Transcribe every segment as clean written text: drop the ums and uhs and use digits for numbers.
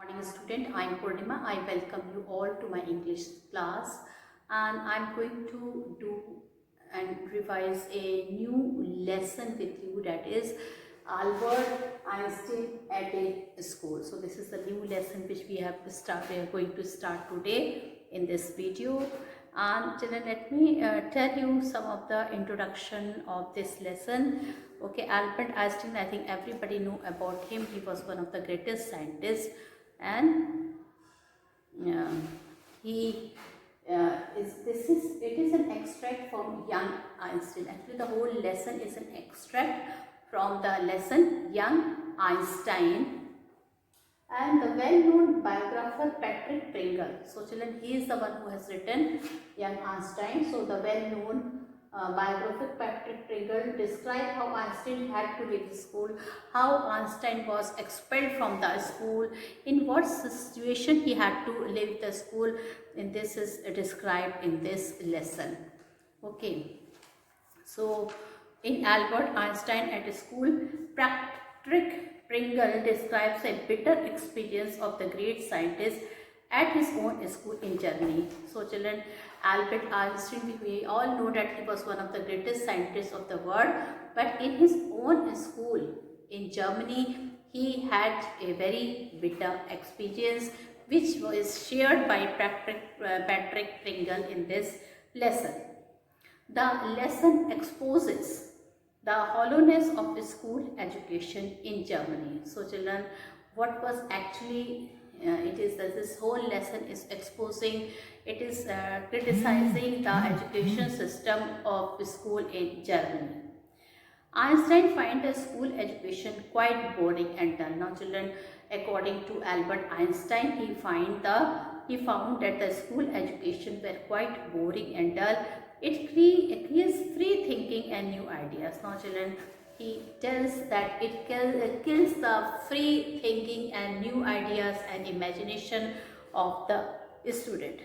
Morning student, I am Purnima. I welcome you all to my English class, and I am going to do and revise a new lesson with you, that is Albert Einstein at a school. So this is the new lesson which we are going to start today in this video. And children, let me tell you some of the introduction of this lesson. Okay, Albert Einstein, I think everybody know about him. He was one of the greatest scientists, and uh, he it is an extract from Young Einstein. Actually, the whole lesson is an extract from the lesson Young Einstein and the well-known biographer Patrick Pringle. So children, he is the one who has written Young Einstein. So the well-known biographer Patrick Pringle described how Einstein had to leave school, how Einstein was expelled from the school, in what situation he had to leave the school, and this is described in this lesson. Okay. So, in Albert Einstein at school, Patrick Pringle describes a bitter experience of the great scientist at his own school in Germany. So, children, Albert Einstein, we all know that he was one of the greatest scientists of the world, but in his own school in Germany, he had a very bitter experience which was shared by Patrick Pringle in this lesson. The lesson exposes the hollowness of school education in Germany. So children, what was actually it is that this whole lesson is exposing, it is criticizing the education system of school in Germany. Einstein finds the school education quite boring and dull. Now children, according to Albert Einstein, he found that the school education were quite boring and dull. It creates free thinking and new ideas. Now children, he tells that it kills the free thinking and new ideas and imagination of the student.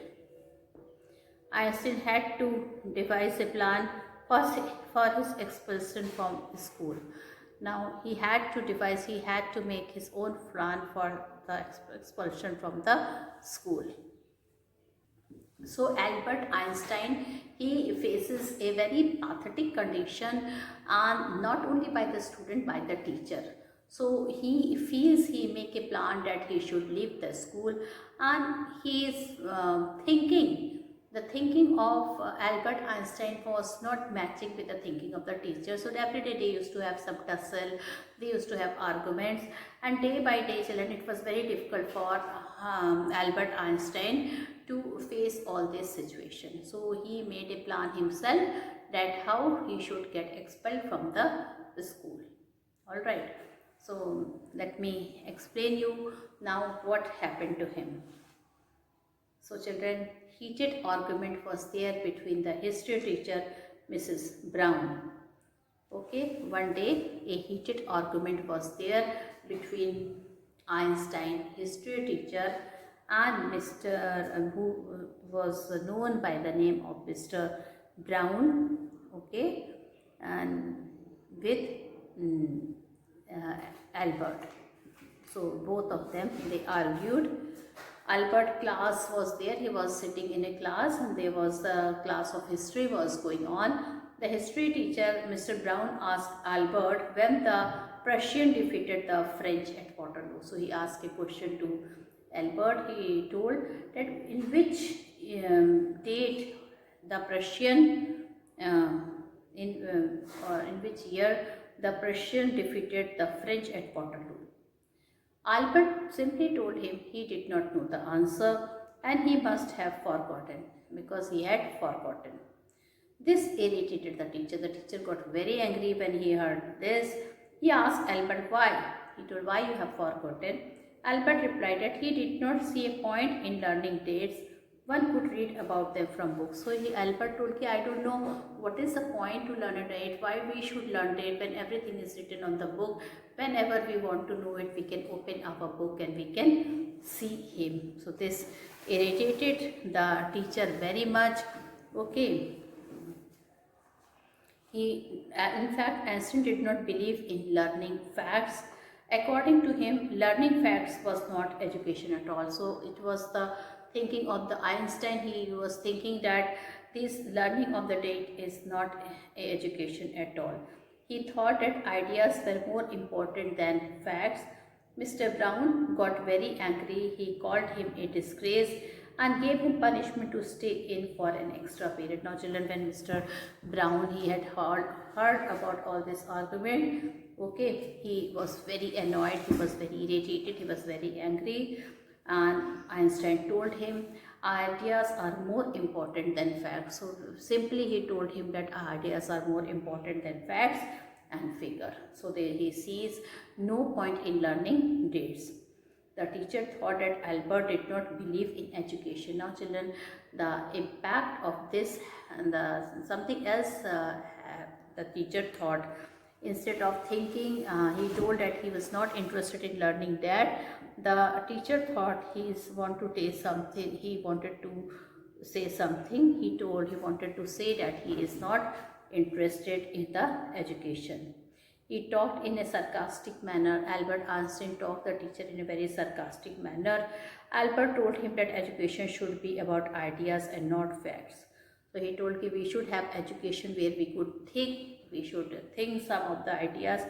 Einstein had to devise a plan for his expulsion from school. Now he had to make his own plan for the expulsion from the school. So Albert Einstein, he faces a very pathetic condition, and not only by the student, by the teacher. So he feels he make a plan that he should leave the school, and he is the thinking of Albert Einstein was not matching with the thinking of the teacher. So every day they used to have some tussle, they used to have arguments, and day by day children, it was very difficult for Albert Einstein to face all this situation. So he made a plan himself that how he should get expelled from the school. Alright, so let me explain you now what happened to him. So children, heated argument was there between the history teacher Mrs. Brown. Okay, one day a heated argument was there between Einstein, history teacher, and Mr. who was known by the name of Mr. Brown. Okay, and with Albert. So both of them, they argued. Albert class was there, he was sitting in a class, and there was the class of history was going on. The history teacher Mr. Brown asked Albert when the Prussian defeated the French at Waterloo. So he asked a question to Albert. He told that in which date the Prussian in which year the Prussian defeated the French at Waterloo. Albert simply told him he did not know the answer and he must have forgotten, because he had forgotten. This irritated the teacher. The teacher got very angry when he heard this. He asked Albert why. He told, why you have forgotten? Albert replied that he did not see a point in learning dates. One could read about them from books. So Albert told, I don't know what is the point to learn a date, why we should learn date when everything is written on the book. Whenever we want to know it, we can open our book and we can see him. So this irritated the teacher very much. Okay. In fact, Einstein did not believe in learning facts According to him, learning facts was not education at all. So it was the thinking of the Einstein. He was thinking that this learning of the date is not education at all. He thought that ideas were more important than facts. Mr. Brown got very angry. He called him a disgrace and gave him punishment to stay in for an extra period. Now children, when Mr. Brown, he had heard about all this argument, okay, he was very annoyed, he was very irritated, he was very angry, and Einstein told him ideas are more important than facts. So simply he told him that ideas are more important than facts and figure. So he sees no point in learning dates. The teacher thought that Albert did not believe in education. Now children, the impact of this and something else the teacher thought. Instead of thinking, he told that he was not interested in learning that. The teacher thought he wanted to say something. He wanted to say that he is not interested in the education. He talked in a sarcastic manner. Albert Einstein talked the teacher in a very sarcastic manner. Albert told him that education should be about ideas and not facts. So he told him we should have education where we could think, we should think some of the ideas.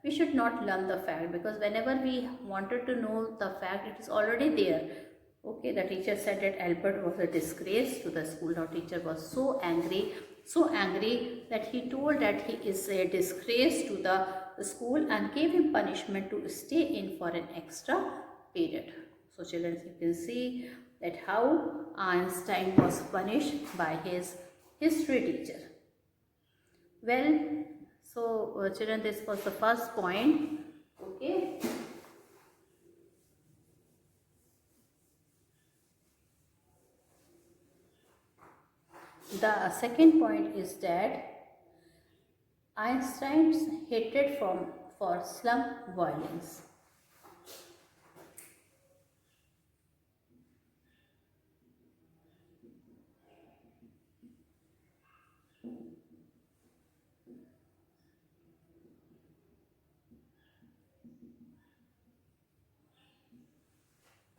We should not learn the fact, because whenever we wanted to know the fact, it is already there. Okay, the teacher said that Albert was a disgrace to the school. Now teacher was so angry that he told that he is a disgrace to the school and gave him punishment to stay in for an extra period. So children, you can see that how Einstein was punished by his history teacher. Well, so children, this was the first point. Okay. The second point is that Einstein's hatred for slum violence.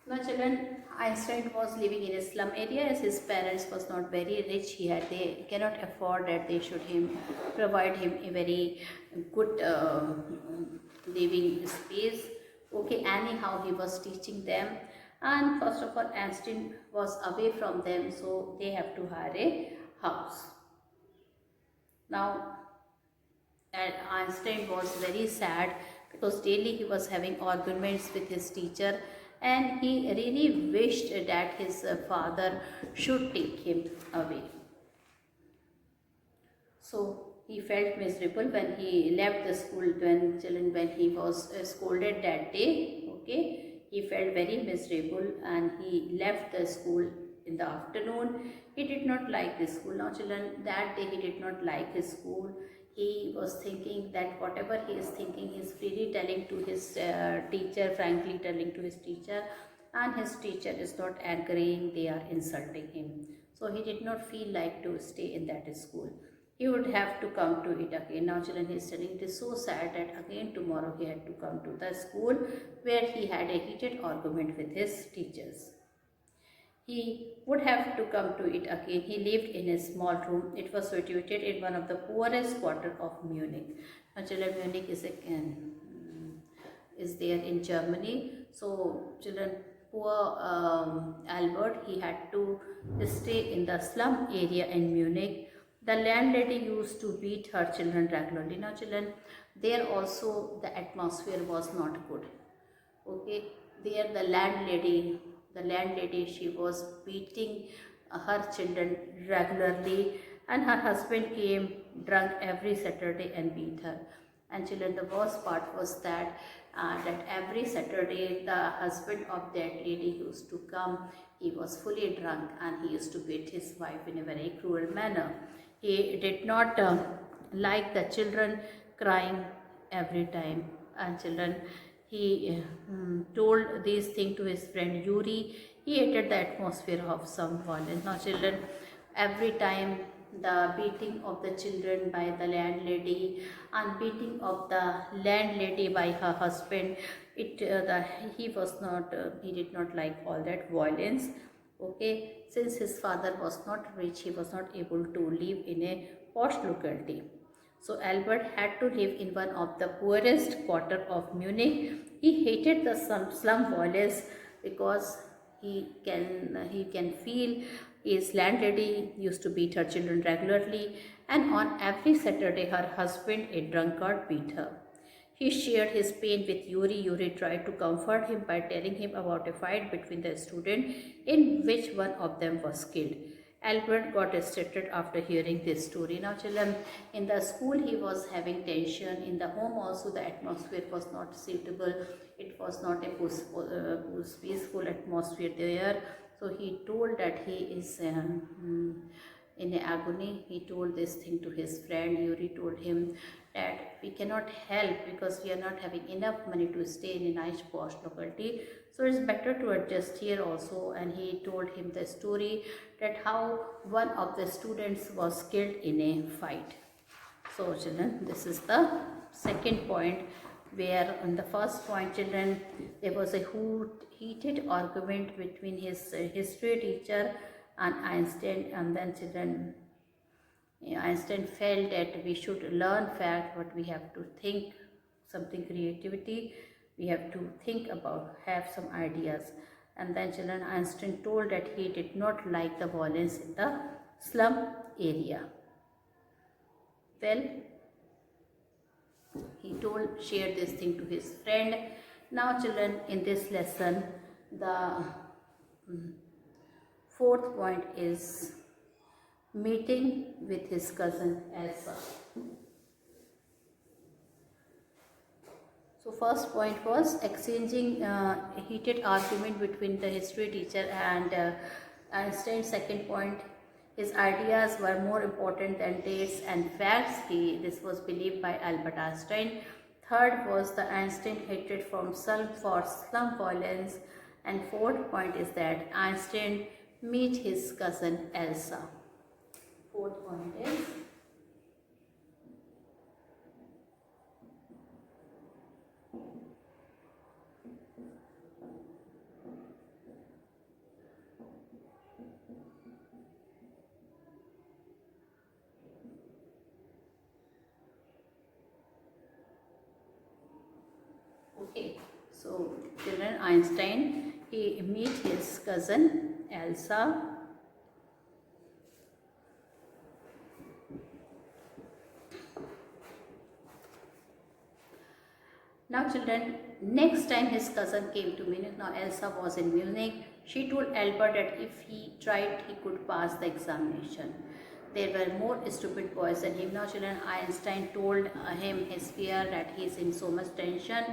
Now children, Einstein was living in a slum area as his parents was not very rich. They cannot afford that they should provide him a very good living space. Okay, anyhow he was teaching them, and first of all Einstein was away from them, so they have to hire a house. Now Einstein was very sad because daily he was having arguments with his teacher, and he really wished that his father should take him away. So he felt miserable when he left the school, when he was scolded that day. Okay, he felt very miserable and he left the school in the afternoon. He did not like the school. Now children, that day he did not like his school. He was thinking that whatever he is thinking, he is freely telling to his teacher, frankly telling to his teacher, and his teacher is not agreeing, they are insulting him. So he did not feel like to stay in that school. He would have to come to it again. Now children, he is telling it is so sad that again tomorrow he had to come to the school where he had a heated argument with his teachers. He would have to come to it again. He lived in a small room. It was situated in one of the poorest quarters of Munich. Now children, Munich is there in Germany. So children, poor Albert, he had to stay in the slum area in Munich. The landlady used to beat her children regularly. Now children, there also the atmosphere was not good. Okay, there the landlady, she was beating her children regularly, and her husband came drunk every Saturday and beat her. And children, the worst part was that every Saturday the husband of that lady used to come. He was fully drunk and he used to beat his wife in a very cruel manner. He did not like the children crying every time. And children, he told these things to his friend Yuri. He hated the atmosphere of some violence. Now children, every time the beating of the children by the landlady and beating of the landlady by her husband, he was not he did not like all that violence. Okay, since his father was not rich, he was not able to live in a posh locality. So Albert had to live in one of the poorest quarter of Munich. He hated the slum violence because he can feel his landlady used to beat her children regularly, and on every Saturday her husband, a drunkard, beat her. He shared his pain with Yuri. Yuri tried to comfort him by telling him about a fight between the students in which one of them was killed. Albert got distracted after hearing this story. Now, children, in the school he was having tension. In the home also the atmosphere was not suitable. It was not a peaceful atmosphere there. So he told that he is in agony. He told this thing to his friend. Yuri told him that we cannot help because we are not having enough money to stay in a nice posh locality, so it's better to adjust here also. And he told him the story that how one of the students was killed in a fight. So children, this is the second point, where on the first point, children, there was a heated argument between his history teacher and Einstein, and then children, Einstein felt that we should learn fact, but we have to think something creativity. We have to think about, have some ideas. And then children, Einstein told that he did not like the violence in the slum area. Well, he shared this thing to his friend. Now children, in this lesson, the fourth point is meeting with his cousin Elsa. So first point was exchanging heated argument between the history teacher and Einstein. Second point, his ideas were more important than dates and facts. This was believed by Albert Einstein. Third was the Einstein hatred for slum violence. And fourth point is that Einstein meet his cousin Elsa. Fourth point is okay. So children, Einstein, he meet his cousin Elsa. Now children, next time his cousin came to Munich, now Elsa was in Munich, she told Albert that if he tried, he could pass the examination. There were more stupid boys than him. Now children, Einstein told him his fear that he is in so much tension.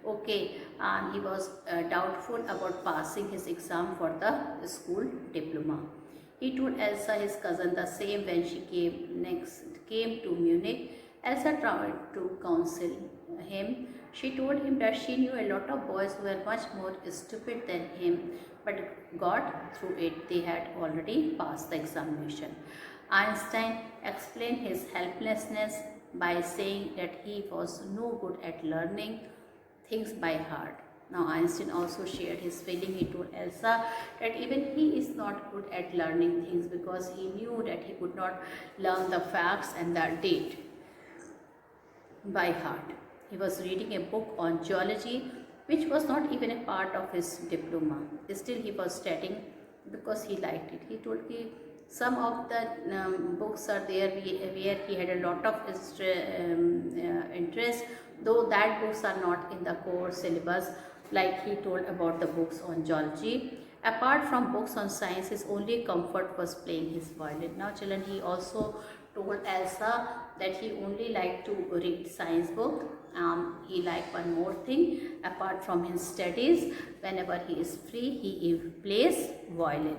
Okay, and he was doubtful about passing his exam for the school diploma. He told Elsa, his cousin, the same when she came to Munich. Elsa tried to counsel him. She told him that she knew a lot of boys who were much more stupid than him, but got through it. They had already passed the examination. Einstein explained his helplessness by saying that he was no good at learning things by heart. Now Einstein also shared his feeling. He told Elsa that even he is not good at learning things because he knew that he could not learn the facts and the date by heart. He was reading a book on geology which was not even a part of his diploma. Still he was studying because he liked it. He told me some of the books are there where he had a lot of interest, though that books are not in the core syllabus, like he told about the books on geology. Apart from books on science, his only comfort was playing his violin. Now children, he also told Elsa that he only liked to read science book. He liked one more thing, apart from his studies, whenever he is free, he plays violin.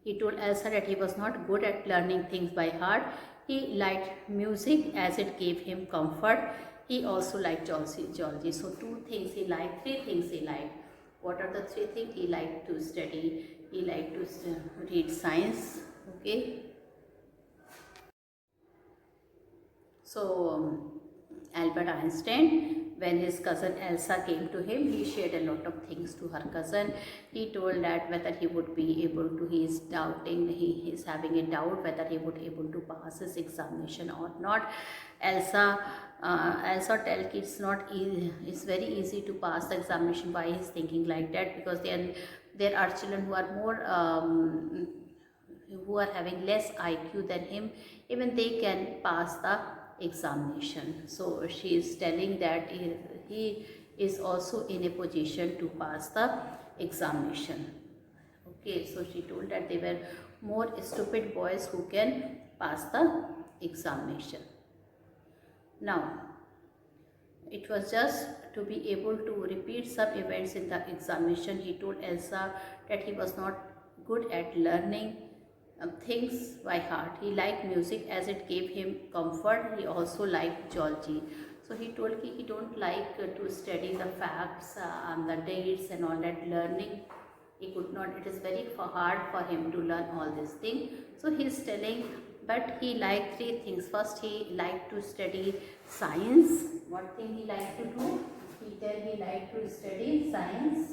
He told Elsa that he was not good at learning things by heart. He liked music as it gave him comfort. He also liked geology. So two things he liked, three things he liked. What are the three things? He liked to study, he liked to read science, okay, So Albert Einstein, when his cousin Elsa came to him, he shared a lot of things to her cousin. He told that whether he would be able to, he is doubting, he is having a doubt whether he would able to pass his examination or not. Elsa tell it's not easy, it's very easy to pass the examination. Why he's thinking like that? Because there are children who are more who are having less IQ than him, even they can pass the examination. So she is telling that he is also in a position to pass the examination. Okay, so she told that they were more stupid boys who can pass the examination. Now, it was just to be able to repeat some events in the examination. He told Elsa that he was not good at learning things by heart. He liked music as it gave him comfort. He also liked geology. So he told he don't like to study the facts and the dates and all that learning. He could not, it is very hard for him to learn all these things. So he is telling, but he liked three things. First, he liked to study science. What thing he liked to do? He liked to study science.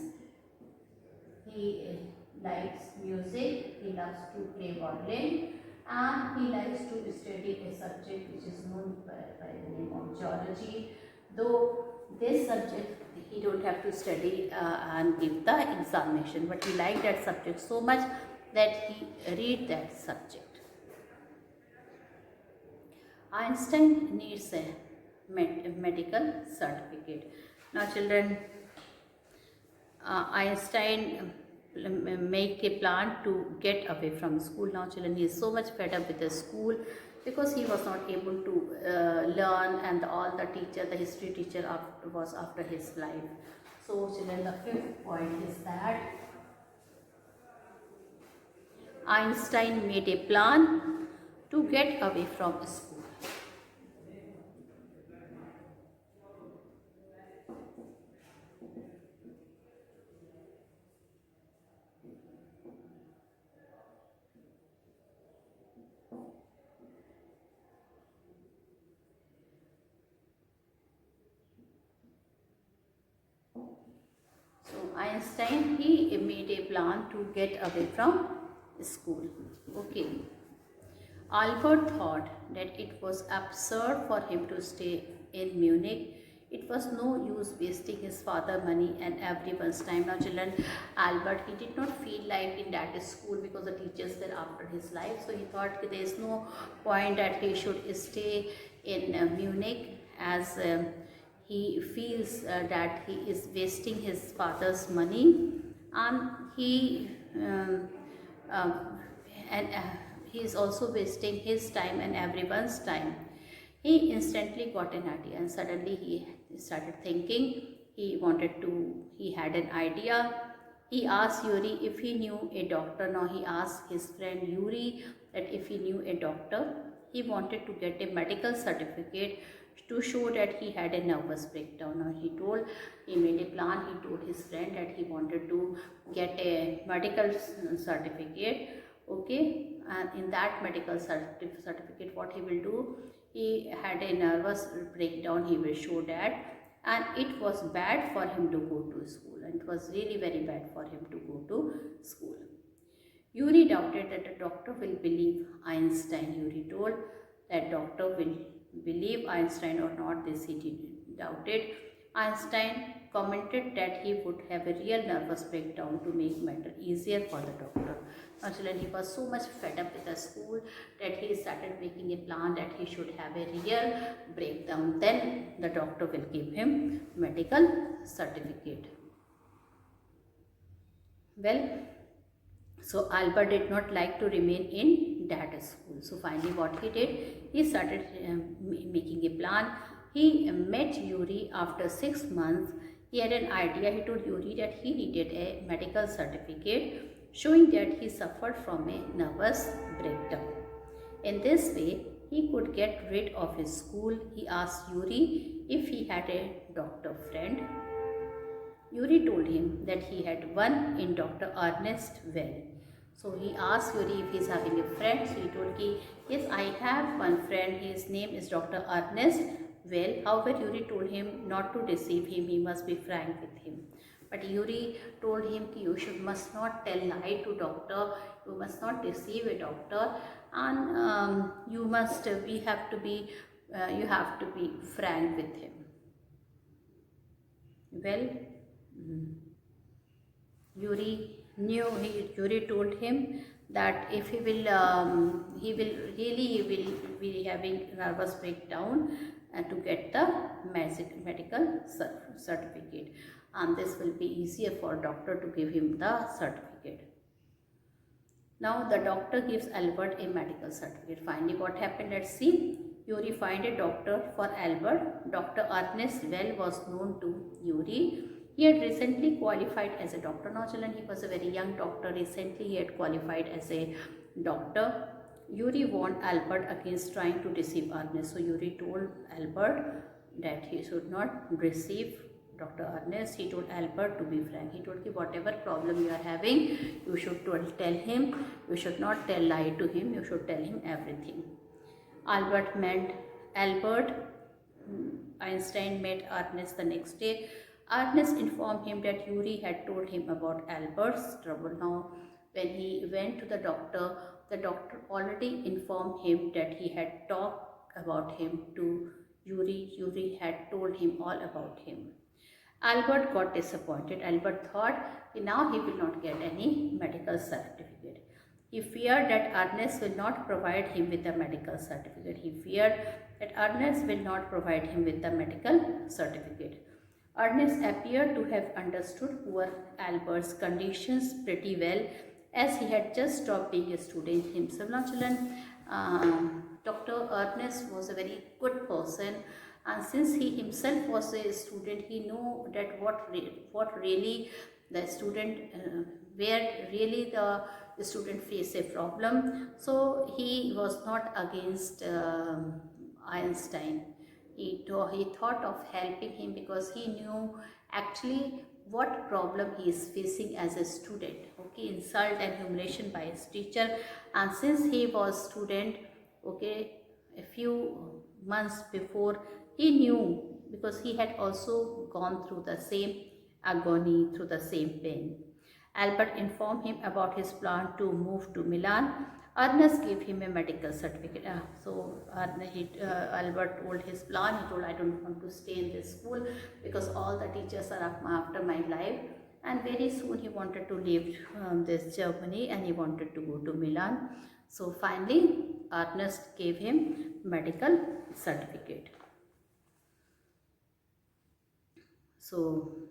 He likes music, he loves to play violin, and he likes to study a subject which is known by the name of geology. Though this subject he don't have to study and give the examination, but he liked that subject so much that he read that subject. Einstein needs a medical certificate. Now children, Einstein make a plan to get away from school. Now children, he is so much fed up with the school because he was not able to learn, and all the teacher, the history teacher was after his life. So children, the fifth point is that Einstein made a plan to get away from school. Einstein, he made a plan to get away from school. Okay. Albert thought that it was absurd for him to stay in Munich. It was no use wasting his father's money and everyone's time. Now children, Albert, he did not feel like in that school because the teachers were after his life. So he thought there is no point that he should stay in Munich, as he feels that he is wasting his father's money, and he is also wasting his time and everyone's time. He instantly got an idea, and suddenly he started thinking. He had an idea. He asked Yuri if he knew a doctor. Now he asked his friend Yuri that if he knew a doctor. He wanted to get a medical certificate to show that he had a nervous breakdown. Now he made a plan. He told his friend that he wanted to get a medical certificate. Okay, and in that medical certificate, what he will do, he had a nervous breakdown, he will show that, and it was bad for him to go to school, and it was really very bad for him to go to school. Yuri doubted that the doctor will believe Einstein. Yuri told that doctor will believe Einstein or not. This he doubted. Einstein commented that he would have a real nervous breakdown to make matter easier for the doctor. Actually, he was so much fed up with the school that he started making a plan that he should have a real breakdown. Then the doctor will give him medical certificate. Well, so Albert did not like to remain in that school. So finally what he did, he started making a plan. He met Yuri after 6 months. He had an idea. He told Yuri that he needed a medical certificate showing that he suffered from a nervous breakdown. In this way, he could get rid of his school. He asked Yuri if he had a doctor friend. Yuri told him that he had one in Dr. Ernest Well. So he asked Yuri if he's having a friend. So he told ki, yes, I have one friend. His name is Dr. Ernest. Well, however, Yuri told him not to deceive him. He must be frank with him. But Yuri told him ki you must not tell lie to doctor. You must not deceive a doctor, and you have to be frank with him. Well, Yuri told him that if he will be having nervous breakdown to get the medical certificate, and this will be easier for doctor to give him the certificate. Now the doctor gives Albert a medical certificate. Finally, what happened? Let's see. Yuri find a doctor for Albert. Dr. Ernest Well was known to Yuri. He had recently qualified as a doctor. Now children, he was a very young doctor. Recently he had qualified as a doctor. Yuri warned Albert against trying to deceive Ernest. So Yuri told Albert that he should not deceive Dr. Ernest. He told Albert to be frank. He told him whatever problem you are having, you should tell him. You should not tell lie to him. You should tell him everything. Einstein met Ernest the next day. Ernest informed him that Yuri had told him about Albert's trouble. Now, when he went to the doctor already informed him that he had talked about him to Yuri. Yuri had told him all about him. Albert got disappointed. Albert thought now he will not get any medical certificate. He feared that Ernest will not provide him with the medical certificate. Ernest appeared to have understood poor Albert's conditions pretty well, as he had just stopped being a student himself. Now children, Dr. Ernest was a very good person, and since he himself was a student, he knew that what really the student, where really the student face a problem. So he was not against Einstein. He thought of helping him because he knew actually what problem he is facing as a student. Okay, insult and humiliation by his teacher, and since he was student, okay, a few months before, he knew, because he had also gone through the same agony, through the same pain. Albert informed him about his plan to move to Milan. Ernest gave him a medical certificate. Albert told his plan. He told, I don't want to stay in this school because all the teachers are after my life. And very soon he wanted to leave this Germany, and he wanted to go to Milan. So finally, Ernest gave him medical certificate. So,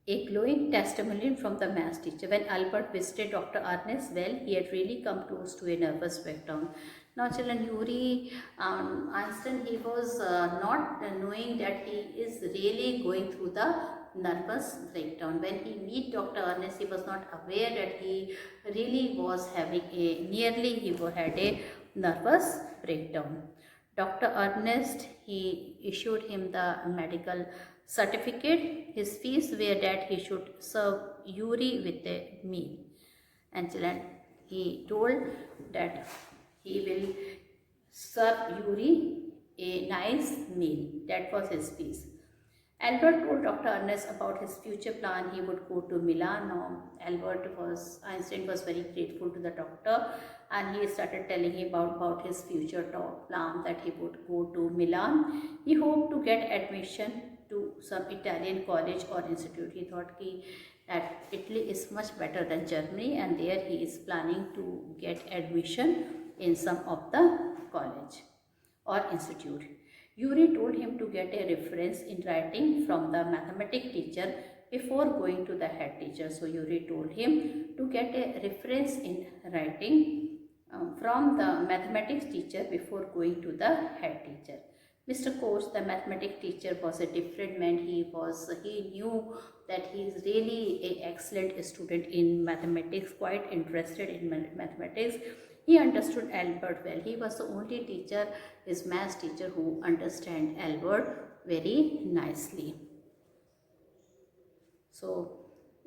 a glowing testimonial from the maths teacher. When Albert visited Dr. Ernest Well, he had really come close to a nervous breakdown. Now children, Yuri Einstein, he was not knowing that he is really going through the nervous breakdown. When he met Dr. Ernest, he was not aware that he really was having he had a nervous breakdown. Dr. Ernest, he issued him the medical certificate. His fees were that he should serve Yuri with a meal. And he told that he will serve Yuri a nice meal. That was his fees. Albert told Dr. Ernest about his future plan. He would go to Milan. Now, Einstein was very grateful to the doctor, and he started telling him about his future plan, that he would go to Milan. He hoped to get admission to some Italian college or institute. He thought that Italy is much better than Germany, and there he is planning to get admission in some of the college or institute. Yuri told him to get a reference in writing from the mathematics teacher before going to the head teacher. So Yuri told him to get a reference in writing from the mathematics teacher before going to the head teacher. Mr. Coates, the mathematics teacher, was a different man. He knew that he is really an excellent student in mathematics, quite interested in mathematics. He understood Albert well. He was the only teacher, his maths teacher, who understood Albert very nicely. So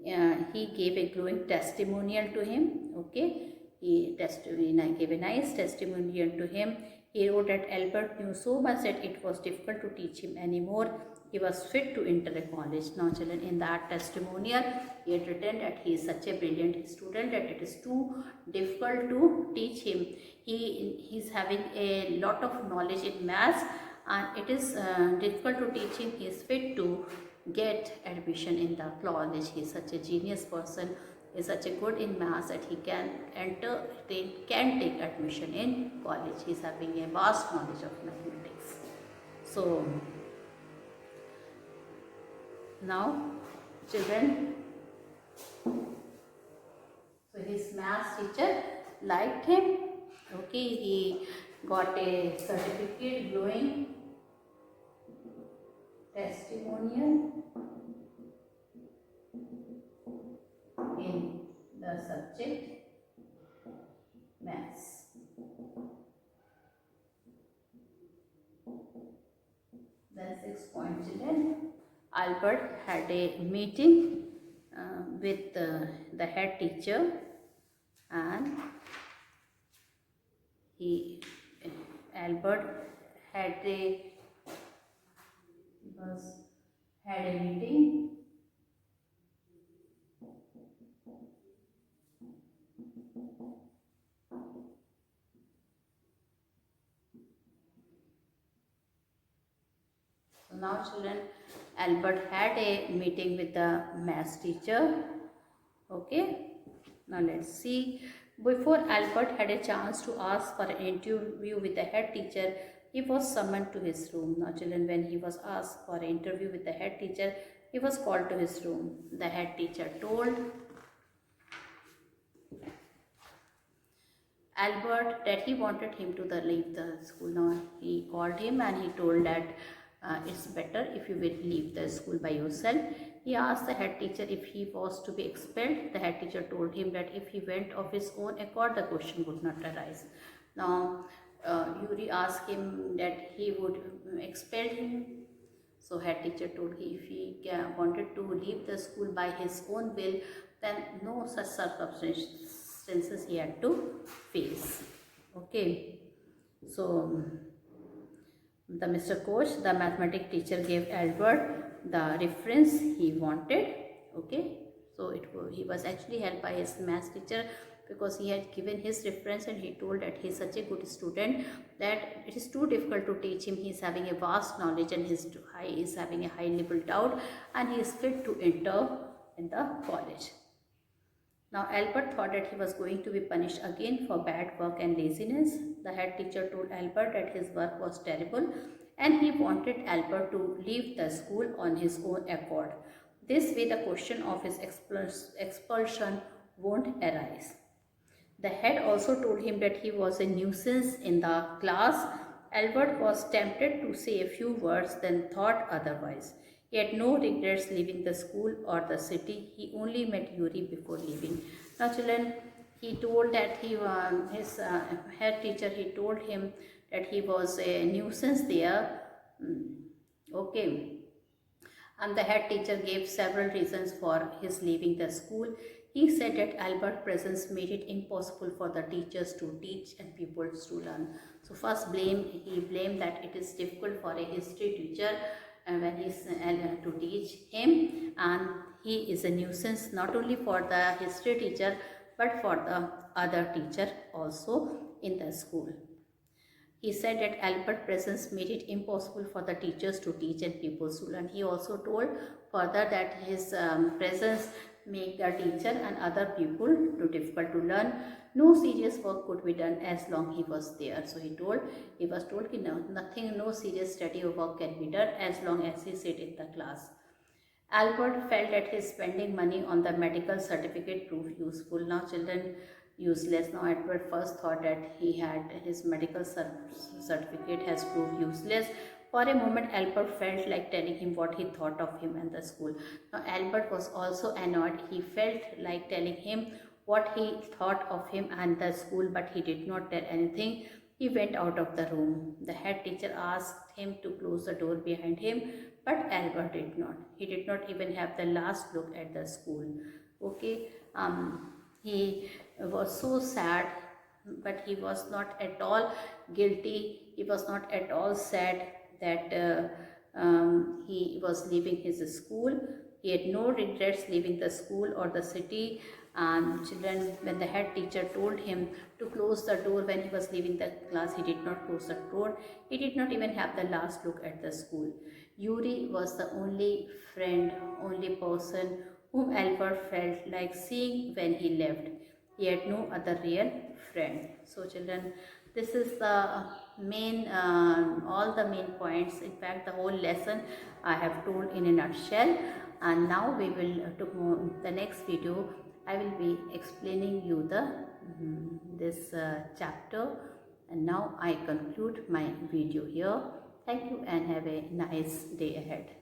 he gave a glowing testimonial to him. Okay, he gave a nice testimonial to him. He wrote that Albert knew so much that it was difficult to teach him anymore. He was fit to enter a college. Now children, in that testimonial, he had written that he is such a brilliant student that it is too difficult to teach him. He is having a lot of knowledge in maths, and it is difficult to teach him. He is fit to get admission in the college. He is such a genius person. He is such a good in maths that he can can take admission in college. He is having a vast knowledge of mathematics. So now children, so his maths teacher liked him. Okay, he got a certificate, glowing testimonial in the subject maths. Then 6 point children. Albert had a meeting with the head teacher, and Albert had a meeting So now children, Albert had a meeting with the maths teacher. Okay, now let's see. Before Albert had a chance to ask for an interview with the head teacher, he was summoned to his room. Now children, when he was asked for an interview with the head teacher, he was called to his room. The head teacher told Albert that he wanted him to leave the school. Now he called him and he told that it's better if you will leave the school by yourself. He asked the head teacher if he was to be expelled. The head teacher told him that if he went of his own accord, the question would not arise. Now Yuri asked him that he would expel him. So head teacher told him if he wanted to leave the school by his own will, then no such circumstances he had to face. Okay, so the Mr. Coach, the mathematics teacher, gave Albert the reference he wanted. Okay, so he was actually helped by his math teacher, because he had given his reference and he told that he is such a good student that it is too difficult to teach him. He is having a vast knowledge and he is having a high level doubt, and he is fit to enter in the college. Now Albert thought that he was going to be punished again for bad work and laziness. The head teacher told Albert that his work was terrible and he wanted Albert to leave the school on his own accord. This way the question of his expulsion won't arise. The head also told him that he was a nuisance in the class. Albert was tempted to say a few words, then thought otherwise. He had no regrets leaving the school or the city. He only met Yuri before leaving. Now children, he told that his head teacher, he told him that he was a nuisance there. Okay. And the head teacher gave several reasons for his leaving the school. He said that Albert's presence made it impossible for the teachers to teach and pupils to learn. So first he blamed that it is difficult for a history teacher when he's to teach him, and he is a nuisance not only for the history teacher but for the other teacher also in the school. He said that Albert's presence made it impossible for the teachers to teach and pupils to learn. He also told further that his presence made the teacher and other people too difficult to learn. No serious work could be done as long he was there. So he was told no serious study or work can be done as long as he sit in the class. Albert felt that his spending money on the medical certificate proved useful. Now children, useless. Now Albert first thought that his medical certificate has proved useless. For a moment Albert felt like telling him what he thought of him and the school. Now Albert was also annoyed. He felt like telling him what he thought of him and the school, but he did not tell anything. He went out of the room. The head teacher asked him to close the door behind him, but Albert did not. He did not even have the last look at the school. Okay, he was so sad, but he was not at all guilty. He was not at all sad that he was leaving his school. He had no regrets leaving the school or the city. Children, when the head teacher told him to close the door when he was leaving the class, he did not close the door. He did not even have the last look at the school. Yuri was the only friend, only person whom Albert felt like seeing when he left. He had no other real friend. So children, this is the main, all the main points. In fact, the whole lesson I have told in a nutshell. And now we will, the next video, I will be explaining you the this chapter. And now I conclude my video here. Thank you and have a nice day ahead.